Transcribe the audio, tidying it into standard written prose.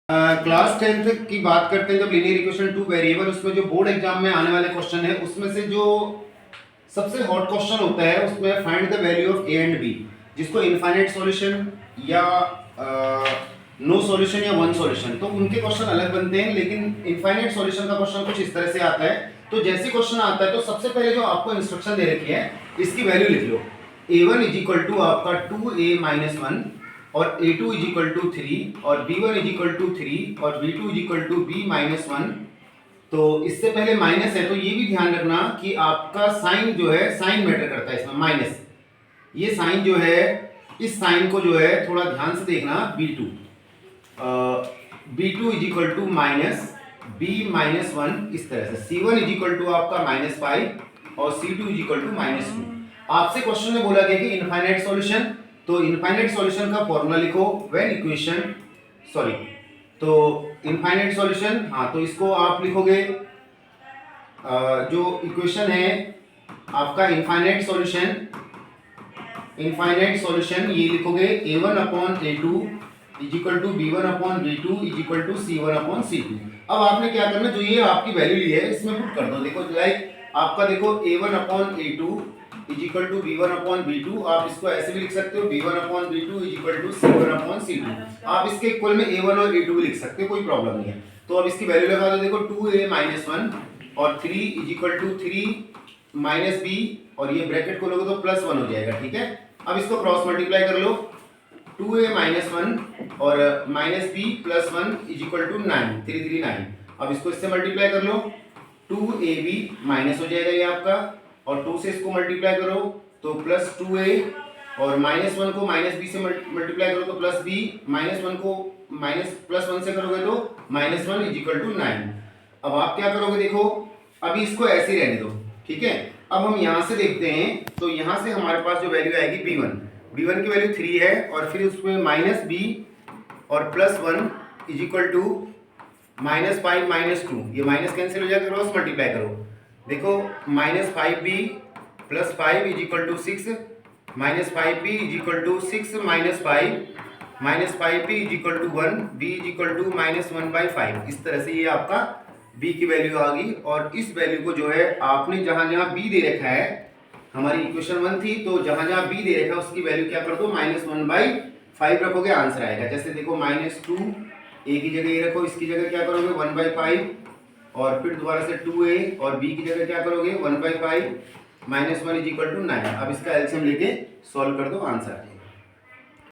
Class 10th की बात करते हैं जब लीनियर इक्वेशन टू वेरिएबल, उसमें जो बोर्ड एग्जाम में आने वाले क्वेश्चन है उसमें से जो सबसे हॉट क्वेश्चन होता है उसमें find the value of A and B, जिसको इनफाइनाइट सॉल्यूशन या नो सॉल्यूशन या वन सॉल्यूशन, तो उनके क्वेश्चन अलग बनते हैं। लेकिन इनफाइनाइट सॉल्यूशन का क्वेश्चन कुछ इस तरह से आता है। तो जैसे क्वेश्चन आता है तो सबसे पहले जो आपको इंस्ट्रक्शन दे रखी है इसकी वैल्यू लिख लो। a1 इज इक्वल टू आपका 2a माइनस 1 और a2 इज इक्वल टू 3 और b1 इज इक्वल टू 3 और b2 is equal to b minus 1। तो इससे पहले माइनस है तो ये भी ध्यान रखना कि आपका साइन जो है, साइन मैटर करता है इसमें। माइनस ये साइन जो है, इस साइन को जो है थोड़ा ध्यान से देखना। b2 is equal to minus b minus 1, इस तरह से। c1 इज इक्वल टू आपका माइनस 5 और c2 is equal to minus 2। आपसे क्वेश्चन में बोला गया कि इनफाइनाइट सॉल्यूशन, तो इनफाइनाइट सॉल्यूशन का फॉर्मूला लिखो व्हेन इक्वेशन, सॉरी, तो इनफाइनाइट सॉल्यूशन, हाँ, तो इसको आप लिखोगे जो इक्वेशन है आपका इनफाइनाइट सॉल्यूशन, इनफाइनाइट सॉल्यूशन ये लिखोगे a1 upon a2 is equal to b1 upon b2 is equal to c1 upon c2। अब आपने क्या करना, जो ये आपकी वैल्यू ली है इसमें पुट कर दो। देखो लाइक आपका देखो a1 upon a2 is equal to b1 upon b2, आप इसको ऐसे भी लिख सकते हो b1 upon b2 is equal to c1 upon c2। आप इसके इक्वल में a1 और a2 भी लिख सकते हो, कोई प्रॉब्लम नहीं है। तो अब इसकी वैल्यू लगा दो। देखो 2a माइनस 1 और 3 is equal to 3 minus b, और ये ब्रैकेट खोलोगे तो प्लस 1 हो जाएगा, ठीक है। अब इसको क्रॉस मल्टीप्लाई कर लो, 2a माइनस 1 और minus b plus 1 is equal to 9, 3 3 9। अब इसको इससे मल्टीप्लाई कर लो, 2ab माइनस हो जाएगा ये आपका, और 2 से इसको मल्टीप्लाई करो तो प्लस 2a, और माइनस 1 को माइनस b से मल्टीप्लाई करो तो प्लस b, माइनस 1 को माइनस प्लस 1 से करोगे तो माइनस 1 इज इक्वल टू 9। अब आप क्या करोगे, देखो अभी इसको ऐसे ही रहने दो, ठीक है। अब हम यहाँ से देखते हैं, तो यहाँ से हमारे पास जो वैल्यू आएगी b1 की वैल्यू 3 है, और फिर उसमें माइनस b और plus 1 is equal to minus 5 minus 2, ये माइनस कैंसिल हो जाएगा, क्रॉस मल्टीप्लाई करो। देखो minus 5b plus 5 is equal to 6, minus 5b is equal to 6 minus 5, minus 5b is equal to 1, b is equal to minus 1/5। इस तरह से ये आपका b की वैल्यू आ गई। और इस वैल्यू को जो है आपने जहां जहां b दे रखा है, हमारी इक्वेशन 1 थी, तो जहां जहां b दे रखा है उसकी वैल्यू क्या कर दो, माइनस 1/5 रखोगे, आंसर आएगा। जैसे देखो माइनस 2 a की जगह ये रखो, इसकी जगह क्या करोगे 1/5, और फिर दोबारा से 2a और b की जगह क्या करोगे 1/5, माइनस 1 इज इक्वल टू 9। अब इसका एलसीएम लेके सॉल्व कर दो, आंसर आ जाएगा।